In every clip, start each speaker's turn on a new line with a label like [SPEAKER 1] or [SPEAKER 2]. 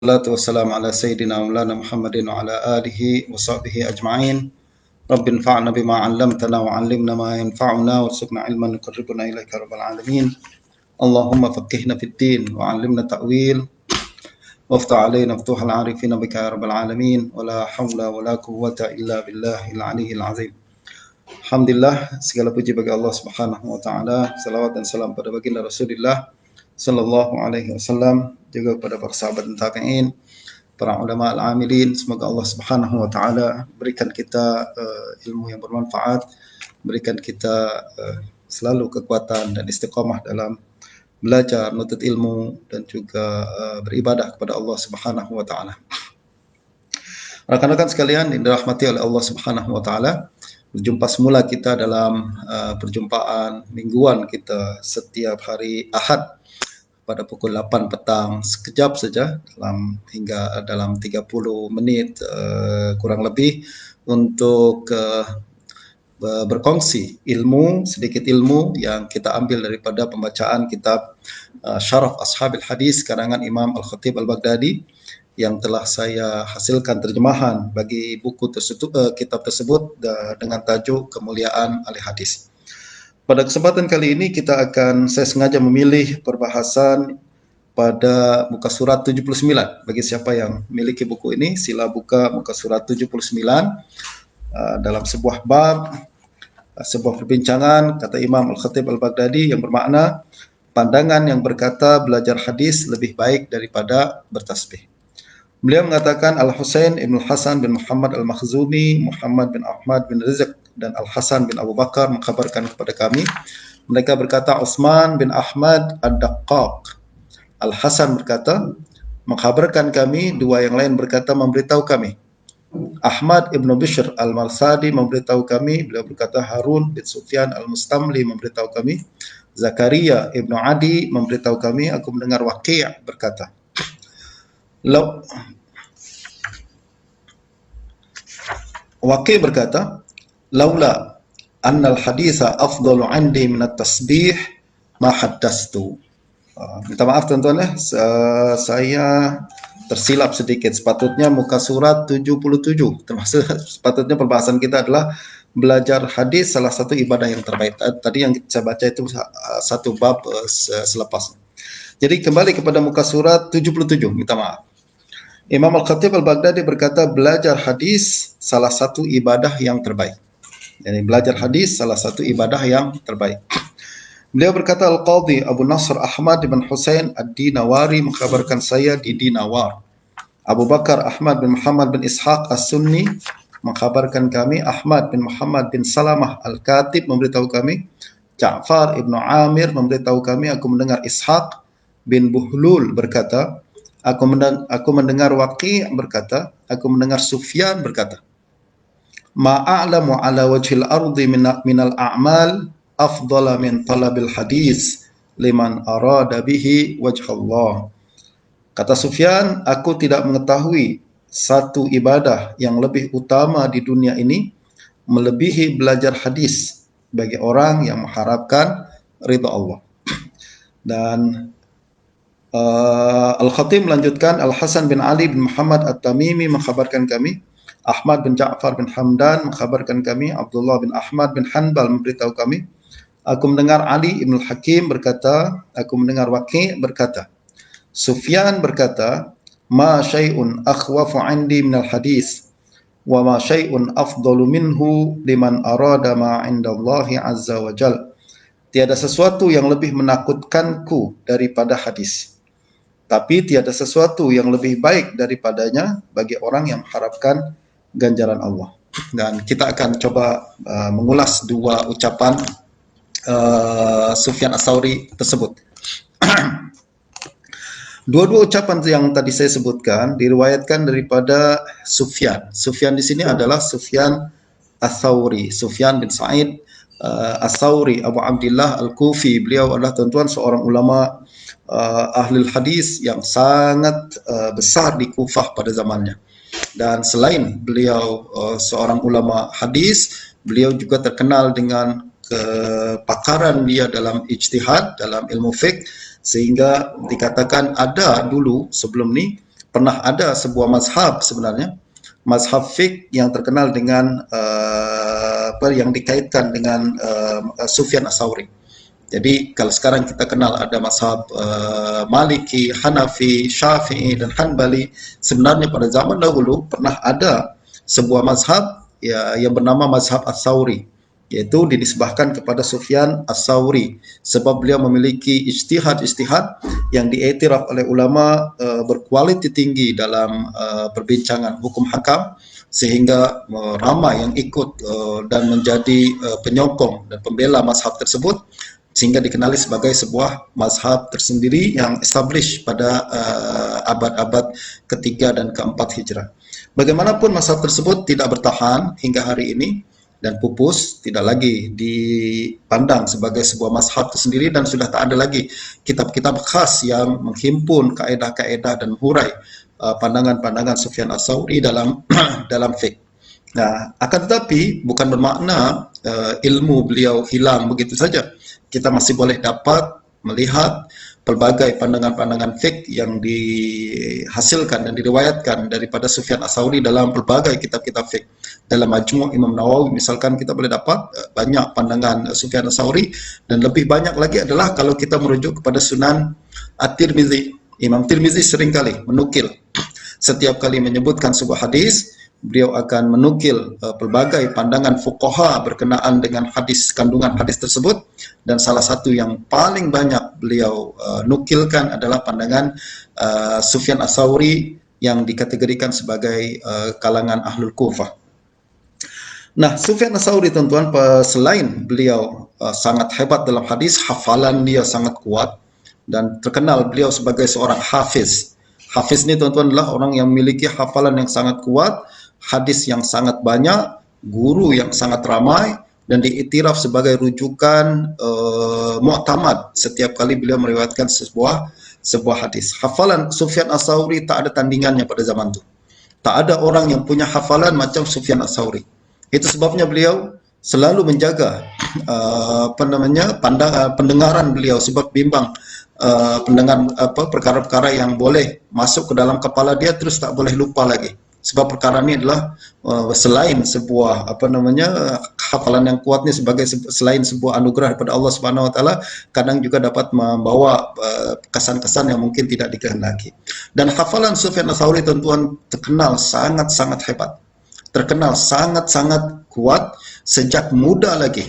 [SPEAKER 1] Wassalatu wassalamu ala sayyidina maulana Muhammadin wa ala alihi wa sahbihi ajma'in. Rabbin fa'na bima 'allamtana wa 'allimna ma yanfa'una warzuqna ilman yuqarribuna ilaika rabbal alamin. Allahumma faqqihna fid din wa 'allimna ta'wil waftah 'alaina futuhal 'arifina bika ya rabbal alamin. Wa la haula wa la quwwata illa billahil 'aliyyil 'azim. Alhamdulillah, segala puji bagi Allah Subhanahu wa taala. Salawat dan salam pada baginda Rasulullah sallallahu alaihi wasallam, juga kepada para sahabat dan tabi'in, para ulama al-amilin. Semoga Allah Subhanahu wa taala berikan kita ilmu yang bermanfaat, berikan kita selalu kekuatan dan istiqamah dalam belajar, menuntut ilmu dan juga beribadah kepada Allah Subhanahu wa taala. Rekan-rekan sekalian yang dirahmati oleh Allah Subhanahu wa taala, berjumpa semula kita dalam perjumpaan mingguan kita setiap hari Ahad pada pukul 8 petang, sekejap saja hingga dalam 30 menit kurang lebih untuk berkongsi sedikit ilmu yang kita ambil daripada pembacaan kitab Syaraf Ashabil Hadis karangan Imam Al-Khatib Al-Baghdadi yang telah saya hasilkan terjemahan bagi buku tersebut, kitab tersebut dengan tajuk Kemuliaan Ahli Hadis. Pada kesempatan kali ini saya sengaja memilih perbahasan pada muka surat 79. Bagi siapa yang memiliki buku ini, sila buka muka surat 79 dalam sebuah bab, sebuah perbincangan kata Imam Al-Khatib Al-Baghdadi yang bermakna pandangan yang berkata belajar hadis lebih baik daripada bertasbih. Beliau mengatakan Al-Husain Ibn Hasan bin Muhammad Al-Makhzumi, Muhammad bin Ahmad bin Rizq dan Al-Hasan bin Abu Bakar mengkabarkan kepada kami. Mereka berkata Utsman bin Ahmad Ad-Daqqaq. Al-Hasan berkata mengkabarkan kami. Dua yang lain berkata memberitahu kami. Ahmad Ibn Bishr Al-Marsadi memberitahu kami. Beliau berkata Harun bin Sufyan Al-Mustamli memberitahu kami. Zakaria Ibn Adi memberitahu kami. Aku mendengar Waqi' berkata Waqi' berkata, laula annal haditha afdalu 'indi min at-tasbih ma haddastu. Minta maaf teman-teman ya, saya tersilap sedikit. Sepatutnya muka surat 77. Termasuk sepatutnya pembahasan kita adalah belajar hadis salah satu ibadah yang terbaik. Tadi yang saya baca itu satu bab selepas. Jadi kembali kepada muka surat 77, minta maaf. Imam Al-Khatib Al-Baghdadi berkata belajar hadis salah satu ibadah yang terbaik. Jadi belajar hadis salah satu ibadah yang terbaik. Beliau berkata Al-Qadhi Abu Nasr Ahmad bin Husain Ad-Dinawari mengkabarkan saya di Dinawar. Abu Bakar Ahmad bin Muhammad bin Ishaq As-Sunni mengkabarkan kami. Ahmad bin Muhammad bin Salamah Al-Katib memberitahu kami. Ja'far Ibn Amir memberitahu kami. Aku mendengar Ishaq bin Buhlul berkata, Aku mendengar Waqi' berkata, aku mendengar Sufyan berkata, ma'a'lamu ala wajhil ardi minal a'mal afdala min talabil hadis liman arada bihi wajhallah. Kata Sufyan, aku tidak mengetahui satu ibadah yang lebih utama di dunia ini melebihi belajar hadis bagi orang yang mengharapkan ridha Allah. Dan Al-Khatib melanjutkan Al-Hasan bin Ali bin Muhammad At-Tamimi mengkhabarkan kami. Ahmad bin Ja'far bin Hamdan mengkhabarkan kami. Abdullah bin Ahmad bin Hanbal memberitahu kami. Aku mendengar Ali ibn Al-Hakim berkata, aku mendengar Waqi' berkata, Sufyan berkata, ma syai'un akhwafu 'indi minal hadis wa ma syai'un afdalu minhu liman arada ma 'indallahi azza wa jal. Tiada sesuatu yang lebih menakutkanku daripada hadis, tapi tiada sesuatu yang lebih baik daripadanya bagi orang yang mengharapkan ganjaran Allah. Dan kita akan coba mengulas dua ucapan Sufyan Ats-Tsauri tersebut. Dua-dua ucapan yang tadi saya sebutkan diriwayatkan daripada Sufyan. Sufyan di sini adalah Sufyan Ats-Tsauri, Sufyan bin Sa'id Ats-Tsauri Abu Abdullah Al-Kufi. Beliau adalah tuan-tuan seorang ulama ahli hadis yang sangat besar di Kufah pada zamannya. Dan selain beliau seorang ulama hadis, beliau juga terkenal dengan kepakaran dia dalam ijtihad, dalam ilmu fiqh, sehingga dikatakan ada dulu sebelum ini pernah ada sebuah mazhab sebenarnya, mazhab fiqh yang terkenal dengan yang dikaitkan dengan Sufyan Ats-Tsauri. Jadi kalau sekarang kita kenal ada mazhab Maliki, Hanafi, Syafi'i dan Hanbali, sebenarnya pada zaman dahulu pernah ada sebuah mazhab ya, yang bernama mazhab Ats-Tsauri, yaitu dinisbahkan kepada Sufyan Ats-Tsauri sebab beliau memiliki ijtihad yang diiktiraf oleh ulama berkualiti tinggi dalam perbincangan hukum hakam, sehingga ramai yang ikut dan menjadi penyokong dan pembela mazhab tersebut, sehingga dikenali sebagai sebuah mazhab tersendiri yang established pada abad-abad ketiga dan keempat Hijrah. Bagaimanapun mazhab tersebut tidak bertahan hingga hari ini dan pupus, tidak lagi dipandang sebagai sebuah mazhab tersendiri, dan sudah tak ada lagi kitab-kitab khas yang menghimpun kaedah-kaedah dan hurai pandangan-pandangan Sufyan Ats-Tsauri dalam dalam fiqh. Nah, akan tetapi bukan bermakna ilmu beliau hilang begitu saja. Kita masih boleh dapat melihat pelbagai pandangan-pandangan fiqh yang dihasilkan dan diriwayatkan daripada Sufyan Ats-Tsauri dalam pelbagai kitab-kitab fiqh. Dalam Majmu' Imam Nawawi misalkan, kita boleh dapat banyak pandangan Sufyan Ats-Tsauri, dan lebih banyak lagi adalah kalau kita merujuk kepada Sunan At-Tirmizi. Imam Tirmizi seringkali menukil, setiap kali menyebutkan sebuah hadis, beliau akan menukil pelbagai pandangan fuqaha berkenaan dengan hadis, kandungan hadis tersebut, dan salah satu yang paling banyak beliau nukilkan adalah pandangan Sufyan Ats-Tsauri yang dikategorikan sebagai kalangan Ahlul Kufah. Nah, Sufyan Ats-Tsauri tuan-tuan, selain beliau sangat hebat dalam hadis, hafalan dia sangat kuat, dan terkenal beliau sebagai seorang hafiz. Hafiz ini tuan-tuan adalah orang yang memiliki hafalan yang sangat kuat, hadis yang sangat banyak, guru yang sangat ramai, dan diiktiraf sebagai rujukan mu'tamad setiap kali beliau meriwayatkan sebuah hadis. Hafalan Sufyan Ats-Tsauri tak ada tandingannya pada zaman itu. Tak ada orang yang punya hafalan macam Sufyan Ats-Tsauri. Itu sebabnya beliau selalu menjaga pendengaran beliau, sebab bimbang perkara-perkara yang boleh masuk ke dalam kepala dia terus tak boleh lupa lagi. Sebab perkara ini adalah selain sebuah hafalan yang kuat ini sebagai selain sebuah anugerah daripada Allah Subhanahu wa taala, kadang juga dapat membawa kesan-kesan yang mungkin tidak dikehendaki. Dan hafalan Sufyan Ats-Tsauri tuan-tuan terkenal sangat-sangat hebat. Terkenal sangat-sangat kuat sejak muda lagi.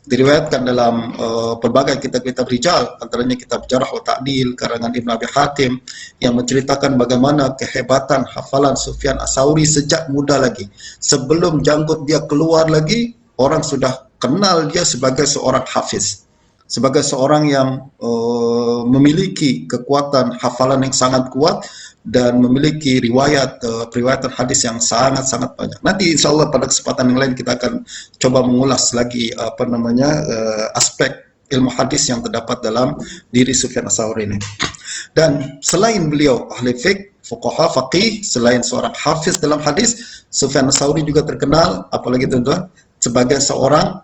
[SPEAKER 1] Diriwayatkan dalam pelbagai kitab-kitab rijal, antaranya kitab Jarh wa Ta'dil karangan Ibn Abi Hatim, yang menceritakan bagaimana kehebatan hafalan Sufyan Ats-Tsauri sejak muda lagi. Sebelum janggut dia keluar lagi, orang sudah kenal dia sebagai seorang hafiz, sebagai seorang yang memiliki kekuatan hafalan yang sangat kuat dan memiliki periwayatan hadis yang sangat-sangat banyak. Nanti insyaallah pada kesempatan yang lain kita akan coba mengulas lagi aspek ilmu hadis yang terdapat dalam diri Sufyan Ats-Tsauri ini. Dan selain beliau ahli fiqh, fuqaha, faqih, selain seorang hafiz dalam hadis, Sufyan Ats-Tsauri juga terkenal, apalagi tuan-tuan, sebagai seorang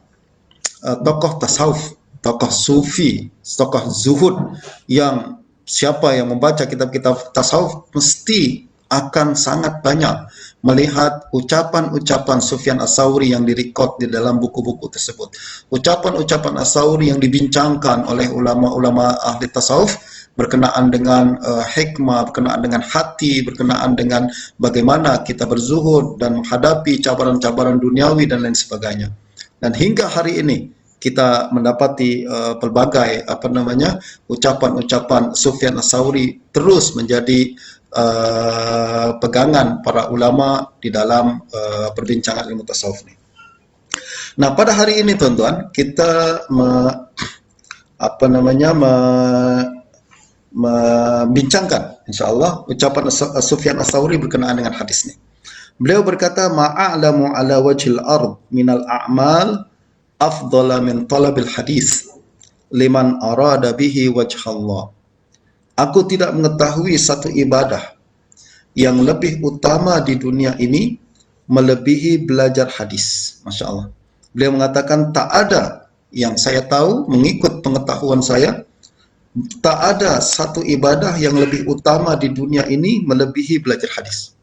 [SPEAKER 1] tokoh tasawuf, tokoh sufi, tokoh zuhud, yang siapa yang membaca kitab-kitab tasawuf mesti akan sangat banyak melihat ucapan-ucapan Sufyan Ats-Tsauri yang direkod di dalam buku-buku tersebut. Ucapan-ucapan Ats-Tsauri yang dibincangkan oleh ulama-ulama ahli tasawuf berkenaan dengan hikmah, berkenaan dengan hati, berkenaan dengan bagaimana kita berzuhud dan menghadapi cabaran-cabaran duniawi dan lain sebagainya. Dan hingga hari ini kita mendapati pelbagai ucapan-ucapan Sufyan Ats-Tsauri terus menjadi pegangan para ulama di dalam perbincangan ilmu tasawuf ini. Nah, pada hari ini tuan-tuan, kita membincangkan insyaallah ucapan Sufyan Ats-Tsauri berkenaan dengan hadis ini. Beliau berkata, ma'a'lamu ala wajhil ard minal a'mal afdala min talabil hadis liman arada bihi wajhallah. Aku tidak mengetahui satu ibadah yang lebih utama di dunia ini melebihi belajar hadis. Masya Allah. Beliau mengatakan tak ada yang saya tahu mengikut pengetahuan saya Tak ada satu ibadah yang lebih utama di dunia ini melebihi belajar hadis.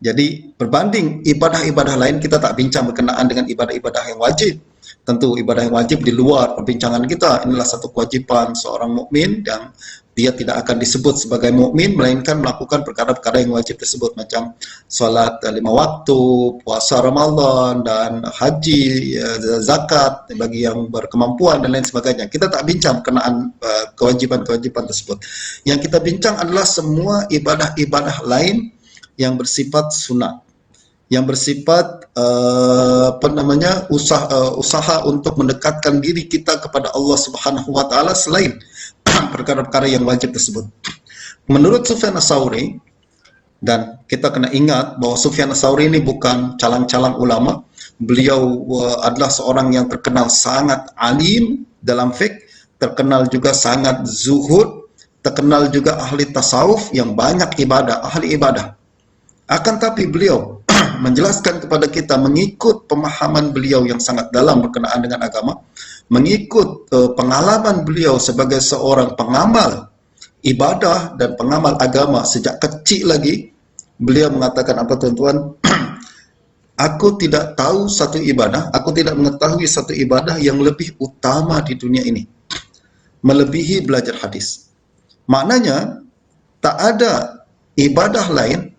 [SPEAKER 1] Jadi berbanding ibadah-ibadah lain, kita tak bincang berkenaan dengan ibadah-ibadah yang wajib. Tentu ibadah yang wajib di luar perbincangan kita. Inilah satu kewajiban seorang mukmin yang dia tidak akan disebut sebagai mukmin melainkan melakukan perkara-perkara yang wajib tersebut, macam solat 5 waktu, puasa Ramadan, dan haji, zakat bagi yang berkemampuan dan lain sebagainya. Kita tak bincang berkenaan kewajiban-kewajiban tersebut. Yang kita bincang adalah semua ibadah-ibadah lain yang bersifat sunat, yang bersifat usaha untuk mendekatkan diri kita kepada Allah Subhanahu wa taala selain perkara-perkara yang wajib tersebut. Menurut Sufyan Ats-Tsauri, dan kita kena ingat bahwa Sufyan Ats-Tsauri ini bukan calang-calang ulama, beliau adalah seorang yang terkenal sangat alim dalam fiqh, terkenal juga sangat zuhud, terkenal juga ahli tasawuf yang banyak ibadah, ahli ibadah. Akan tapi beliau menjelaskan kepada kita mengikut pemahaman beliau yang sangat dalam berkenaan dengan agama, mengikut pengalaman beliau sebagai seorang pengamal ibadah dan pengamal agama sejak kecil lagi. Beliau mengatakan apa, tuan-tuan? Aku tidak tahu satu ibadah, aku tidak mengetahui satu ibadah yang lebih utama di dunia ini melebihi belajar hadis. Maknanya tak ada ibadah lain,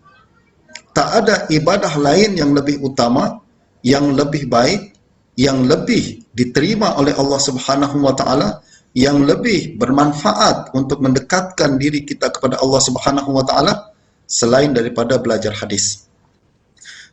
[SPEAKER 1] tak ada ibadah lain yang lebih utama, yang lebih baik, yang lebih diterima oleh Allah Subhanahu wa taala, yang lebih bermanfaat untuk mendekatkan diri kita kepada Allah Subhanahu wa taala selain daripada belajar hadis.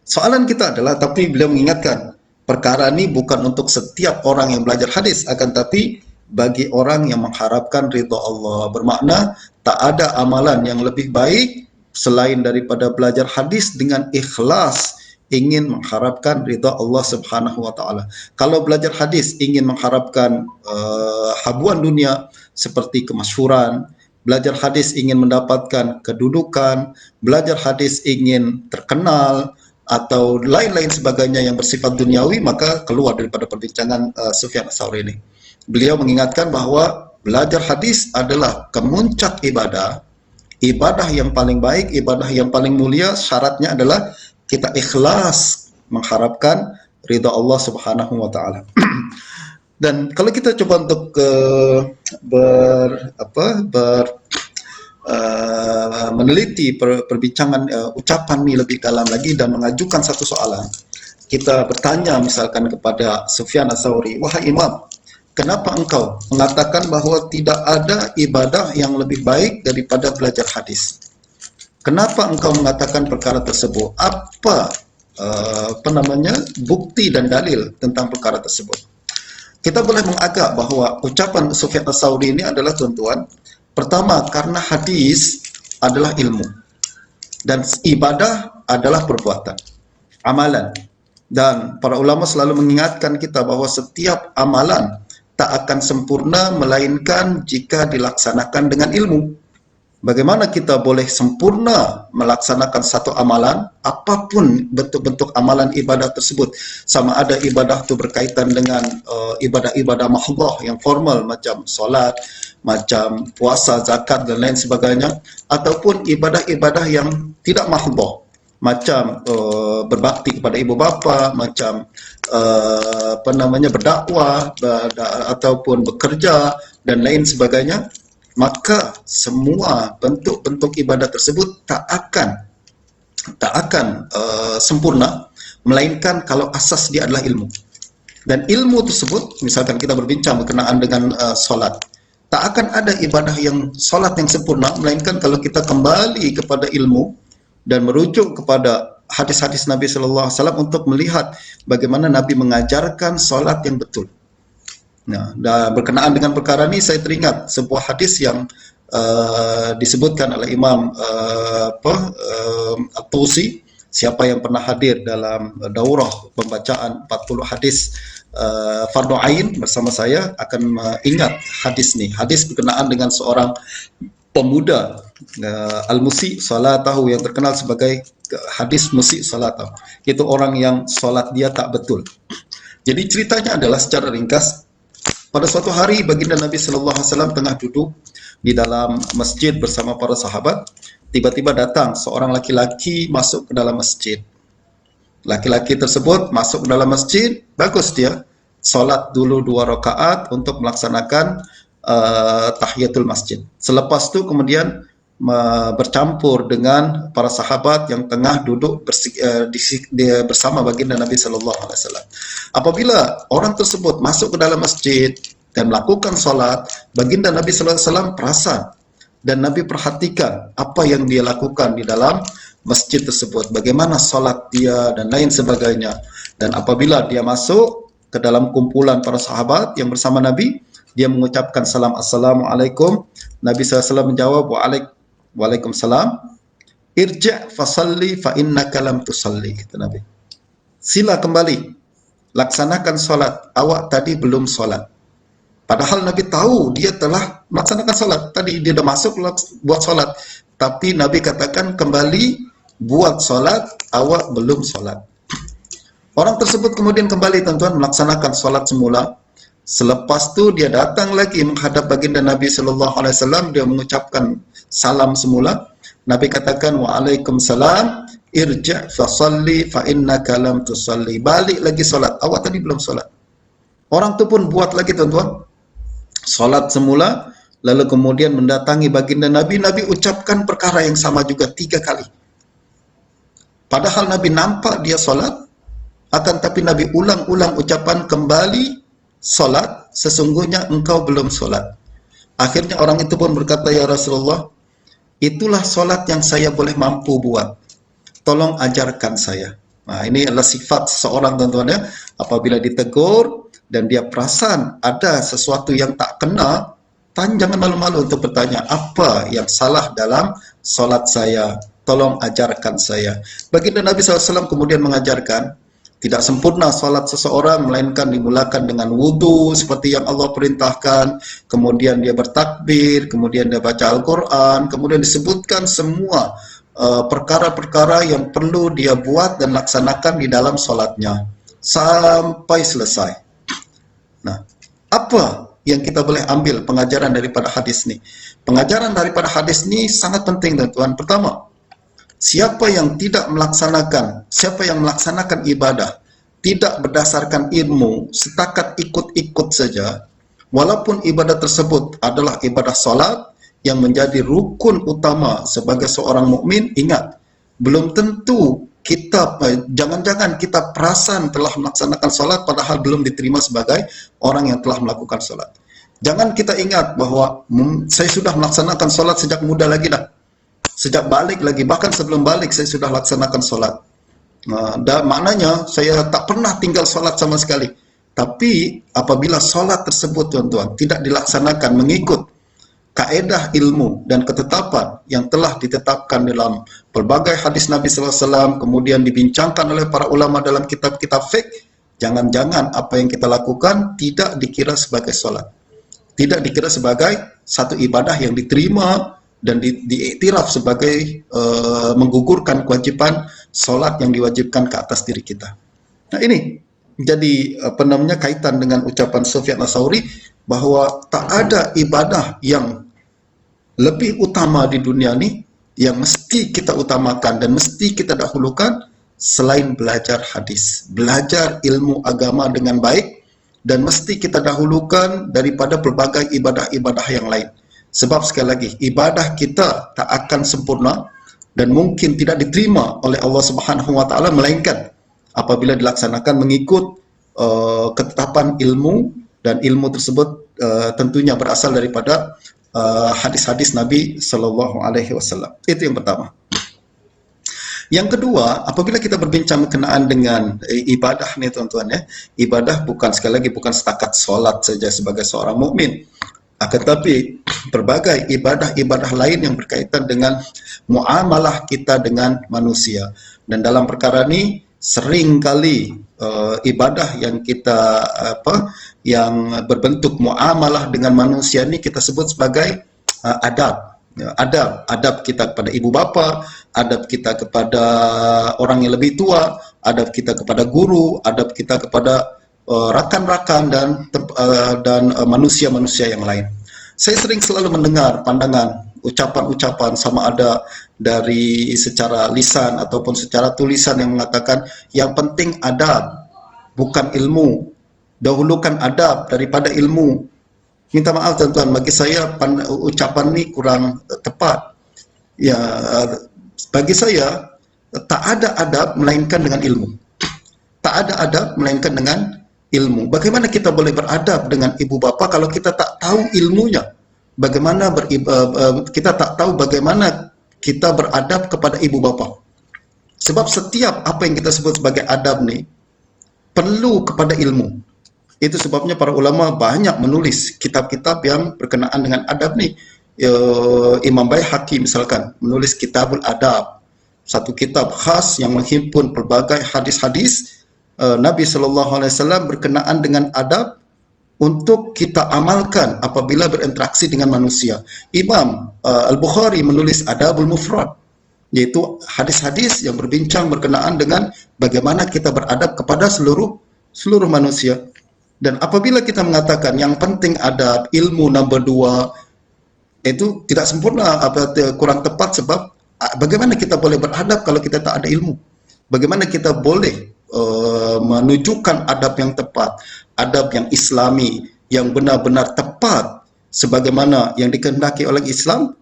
[SPEAKER 1] Soalan kita adalah, tapi beliau mengingatkan, perkara ini bukan untuk setiap orang yang belajar hadis, akan tapi bagi orang yang mengharapkan ridha Allah. Bermakna tak ada amalan yang lebih baik selain daripada belajar hadis dengan ikhlas ingin mengharapkan ridha Allah Subhanahu wa taala. Kalau belajar hadis ingin mengharapkan habuan dunia seperti kemasyhuran, belajar hadis ingin mendapatkan kedudukan, belajar hadis ingin terkenal atau lain-lain sebagainya yang bersifat duniawi, maka keluar daripada perbincangan Sufyan Ats-Tsauri ini. Beliau mengingatkan bahwa belajar hadis adalah kemuncak ibadah, ibadah yang paling baik, ibadah yang paling mulia. Syaratnya adalah kita ikhlas mengharapkan ridha Allah Subhanahu wa taala. Dan kalau kita coba untuk meneliti perbincangan ucapan ini lebih dalam lagi dan mengajukan satu soalan, kita bertanya misalkan kepada Sufyan Ats-Tsauri, wahai Imam, kenapa engkau mengatakan bahwa tidak ada ibadah yang lebih baik daripada belajar hadis? Kenapa engkau mengatakan perkara tersebut? Apa bukti dan dalil tentang perkara tersebut? Kita boleh mengagak bahwa ucapan Sufyan Ats-Tsauri ini adalah, tuan-tuan, pertama karena hadis adalah ilmu dan ibadah adalah perbuatan, amalan. Dan para ulama selalu mengingatkan kita bahwa setiap amalan tak akan sempurna melainkan jika dilaksanakan dengan ilmu. Bagaimana kita boleh sempurna melaksanakan satu amalan, apapun bentuk-bentuk amalan ibadah tersebut, sama ada ibadah itu berkaitan dengan ibadah-ibadah mahdhah yang formal macam solat, macam puasa, zakat dan lain sebagainya, ataupun ibadah-ibadah yang tidak mahdhah macam berbakti kepada ibu bapa, macam berdakwah ataupun bekerja dan lain sebagainya, maka semua bentuk-bentuk ibadah tersebut tak akan sempurna melainkan kalau asas dia adalah ilmu. Dan ilmu tersebut, misalkan kita berbincang berkenaan dengan solat, tak akan ada ibadah yang solat yang sempurna melainkan kalau kita kembali kepada ilmu dan merujuk kepada hadis-hadis Nabi Sallallahu Alaihi Wasallam untuk melihat bagaimana Nabi mengajarkan solat yang betul. Nah, berkenaan dengan perkara ini saya teringat sebuah hadis yang disebutkan oleh Imam At-Tusi. Siapa yang pernah hadir dalam daurah pembacaan 40 hadis Fardhu Ain bersama saya akan ingat hadis ini. Hadis berkenaan dengan seorang pemuda al-musi salatahu, yang terkenal sebagai hadis musi salatahu. Itu orang yang solat dia tak betul. Jadi ceritanya adalah secara ringkas, Pada suatu hari baginda Nabi Shallallahu Alaihi Wasallam tengah duduk di dalam masjid bersama para sahabat. Tiba-tiba datang seorang laki-laki masuk ke dalam masjid. Laki-laki tersebut masuk ke dalam masjid, bagus dia solat dulu 2 rakaat untuk melaksanakan tahiyatul masjid. Selepas itu kemudian bercampur dengan para sahabat yang tengah duduk bersama baginda Nabi Shallallahu Alaihi Wasallam. Apabila orang tersebut masuk ke dalam masjid dan melakukan salat, baginda Nabi Shallallahu Alaihi Wasallam perasan dan Nabi perhatikan apa yang dia lakukan di dalam masjid tersebut, bagaimana salat dia dan lain sebagainya. Dan apabila dia masuk ke dalam kumpulan para sahabat yang bersama Nabi, dia mengucapkan salam, assalamualaikum. Nabi SAW menjawab, waalaikumsalam. Irja' fasalli fa innaka lam tusalli, kata Nabi. Sila kembali, laksanakan salat, awak tadi belum salat. Padahal Nabi tahu dia telah melaksanakan salat. Tadi dia sudah masuk buat salat. Tapi Nabi katakan kembali buat salat, awak belum salat. Orang tersebut kemudian kembali tuan-tuan melaksanakan salat semula. Selepas itu dia datang lagi menghadap baginda Nabi Sallallahu Alaihi Wasallam, dia mengucapkan salam semula. Nabi katakan waalaikumsalam, irja' fasalli fa innaka lam tusalli. Balik lagi salat, awak tadi belum salat. Orang itu pun buat lagi tuan-tuan, salat semula, lalu kemudian mendatangi baginda Nabi. Nabi ucapkan perkara yang sama juga 3 kali. Padahal Nabi nampak dia salat, akan tapi Nabi ulang-ulang ucapan kembali salat, sesungguhnya engkau belum salat. Akhirnya orang itu pun berkata, ya Rasulullah, itulah salat yang saya boleh mampu buat. Tolong ajarkan saya. Nah, ini adalah sifat seseorang tuan-tuan ya. Apabila ditegur dan dia perasan ada sesuatu yang tak kena, jangan malu-malu untuk bertanya, apa yang salah dalam salat saya? Tolong ajarkan saya. Baginda Nabi SAW kemudian mengajarkan, tidak sempurna salat seseorang melainkan dimulakan dengan wudu seperti yang Allah perintahkan, kemudian dia bertakbir, kemudian dia baca Al-Quran, kemudian disebutkan semua perkara-perkara yang perlu dia buat dan laksanakan di dalam salatnya sampai selesai. Nah, apa yang kita boleh ambil pengajaran daripada hadis ini? Pengajaran daripada hadis ini sangat penting tuan-tuan. Pertama, siapa yang melaksanakan ibadah tidak berdasarkan ilmu, setakat ikut-ikut saja, walaupun ibadah tersebut adalah ibadah salat yang menjadi rukun utama sebagai seorang mukmin, ingat, belum tentu kita, jangan-jangan kita perasan telah melaksanakan salat padahal belum diterima sebagai orang yang telah melakukan salat. Jangan kita ingat bahwa saya sudah melaksanakan salat sejak muda lagi dah. Sejak balik lagi, bahkan sebelum balik saya sudah laksanakan sholat. Dan maknanya saya tak pernah tinggal sholat sama sekali. Tapi apabila sholat tersebut tuan-tuan tidak dilaksanakan mengikut kaedah ilmu dan ketetapan yang telah ditetapkan dalam berbagai hadis Nabi SAW, kemudian dibincangkan oleh para ulama dalam kitab-kitab fiqh, jangan-jangan apa yang kita lakukan tidak dikira sebagai sholat. Tidak dikira sebagai satu ibadah yang diterima dan diiktiraf sebagai menggugurkan kewajiban sholat yang diwajibkan ke atas diri kita. Nah, ini jadi kaitan dengan ucapan Sufyan Ats-Tsauri bahwa tak ada ibadah yang lebih utama di dunia ini yang mesti kita utamakan dan mesti kita dahulukan selain belajar hadis, belajar ilmu agama dengan baik, dan mesti kita dahulukan daripada berbagai ibadah-ibadah yang lain. Sebab sekali lagi, ibadah kita tak akan sempurna dan mungkin tidak diterima oleh Allah Subhanahu wa taala melainkan apabila dilaksanakan mengikut ketetapan ilmu, dan ilmu tersebut tentunya berasal daripada hadis-hadis Nabi Sallallahu Alaihi Wasallam. Itu yang pertama. Yang kedua, apabila kita berbincang berkenaan dengan ibadah nih tuan-tuan ya, ibadah bukan, sekali lagi, bukan setakat sholat saja sebagai seorang mukmin. Akan tetapi berbagai ibadah-ibadah lain yang berkaitan dengan muamalah kita dengan manusia. Dan dalam perkara ini seringkali ibadah yang kita yang berbentuk muamalah dengan manusia ini kita sebut sebagai adab. Adab kita kepada ibu bapa, adab kita kepada orang yang lebih tua, adab kita kepada guru, adab kita kepada rakan-rakan dan manusia-manusia yang lain. Saya sering selalu mendengar pandangan, ucapan-ucapan sama ada dari secara lisan ataupun secara tulisan yang mengatakan yang penting adab, bukan ilmu. Dahulukan adab daripada ilmu. Minta maaf tuan-tuan, bagi saya ucapan ini kurang tepat. Ya, bagi saya tak ada adab melainkan dengan ilmu. Tak ada adab melainkan dengan ilmu. Bagaimana kita boleh beradab dengan ibu bapa kalau kita tak tahu ilmunya? Bagaimana kita tak tahu bagaimana kita beradab kepada ibu bapa? Sebab setiap apa yang kita sebut sebagai adab ni perlu kepada ilmu. Itu sebabnya para ulama banyak menulis kitab-kitab yang berkenaan dengan adab ni. Imam Baihaqi misalkan menulis Kitabul Adab, satu kitab khas yang menghimpun pelbagai hadis-hadis Nabi SAW berkenaan dengan adab untuk kita amalkan apabila berinteraksi dengan manusia. Imam Al-Bukhari menulis Adabul Mufrad, yaitu hadis-hadis yang berbincang berkenaan dengan bagaimana kita beradab kepada seluruh manusia. Dan apabila kita mengatakan yang penting adab, ilmu nombor 2, itu tidak sempurna, kurang tepat, sebab bagaimana kita boleh beradab kalau kita tak ada ilmu? Bagaimana kita boleh menunjukkan adab yang tepat, adab yang islami, yang benar-benar tepat sebagaimana yang dikehendaki oleh Islam,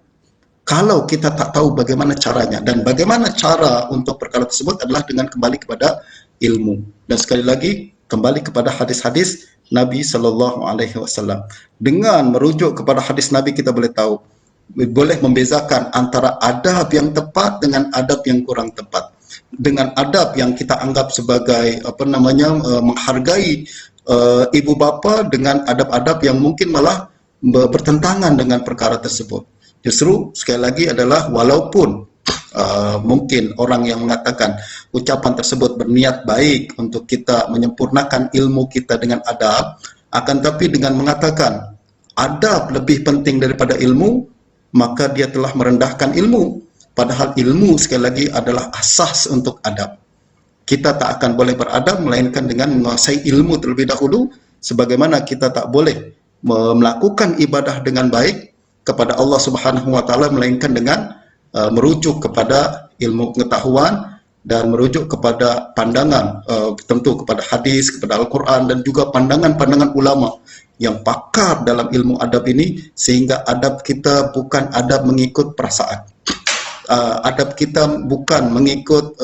[SPEAKER 1] kalau kita tak tahu bagaimana caranya? Dan bagaimana cara untuk perkara tersebut adalah dengan kembali kepada ilmu. Dan sekali lagi kembali kepada hadis-hadis Nabi SAW. Dengan merujuk kepada hadis Nabi, kita boleh tahu, boleh membezakan antara adab yang tepat dengan adab yang kurang tepat. Dengan adab yang kita anggap sebagai menghargai ibu bapa, dengan adab-adab yang mungkin malah bertentangan dengan perkara tersebut. Justru sekali lagi adalah walaupun mungkin orang yang mengatakan ucapan tersebut berniat baik untuk kita menyempurnakan ilmu kita dengan adab, akan tapi dengan mengatakan adab lebih penting daripada ilmu, maka dia telah merendahkan ilmu. Padahal ilmu sekali lagi adalah asas untuk adab. Kita tak akan boleh beradab melainkan dengan menguasai ilmu terlebih dahulu, sebagaimana kita tak boleh melakukan ibadah dengan baik kepada Allah Subhanahu wa taala melainkan dengan merujuk kepada ilmu pengetahuan dan merujuk kepada pandangan, tentu kepada hadis, kepada Al-Quran, dan juga pandangan-pandangan ulama yang pakar dalam ilmu adab ini, sehingga adab kita bukan adab mengikut perasaan. Adab kita bukan mengikut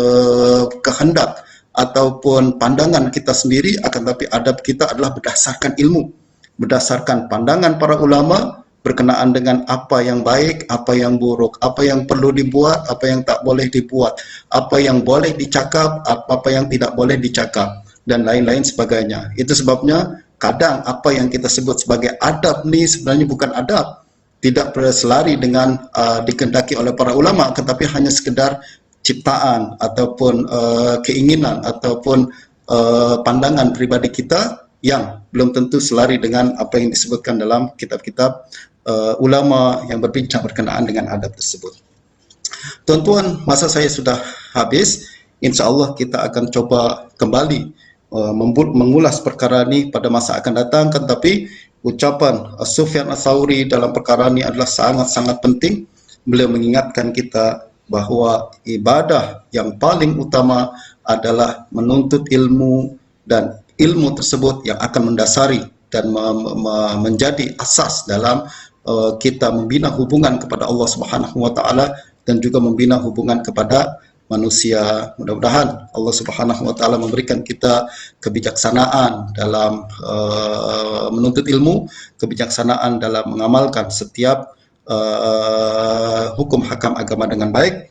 [SPEAKER 1] kehendak ataupun pandangan kita sendiri, akan tapi adab kita adalah berdasarkan ilmu, berdasarkan pandangan para ulama berkenaan dengan apa yang baik, apa yang buruk, apa yang perlu dibuat, apa yang tak boleh dibuat, apa yang boleh dicakap, apa yang tidak boleh dicakap, dan lain-lain sebagainya. Itu sebabnya kadang apa yang kita sebut sebagai adab ni sebenarnya bukan adab, tidak berselari dengan dikehendaki oleh para ulama, tetapi hanya sekedar ciptaan ataupun keinginan ataupun pandangan pribadi kita yang belum tentu selari dengan apa yang disebutkan dalam kitab-kitab ulama yang berbincang berkenaan dengan adab tersebut. Tuan-tuan, masa saya sudah habis. InsyaAllah kita akan coba kembali mengulas perkara ini pada masa akan datang. Tetapi ucapan Sufyan Ats-Tsauri dalam perkara ini adalah sangat-sangat penting. Beliau mengingatkan kita bahawa ibadah yang paling utama adalah menuntut ilmu, dan ilmu tersebut yang akan mendasari dan menjadi asas dalam kita membina hubungan kepada Allah Subhanahu wa taala dan juga membina hubungan kepada manusia. Mudah-mudahan Allah Subhanahu wa taala memberikan kita kebijaksanaan dalam menuntut ilmu, kebijaksanaan dalam mengamalkan setiap hukum hakam agama dengan baik.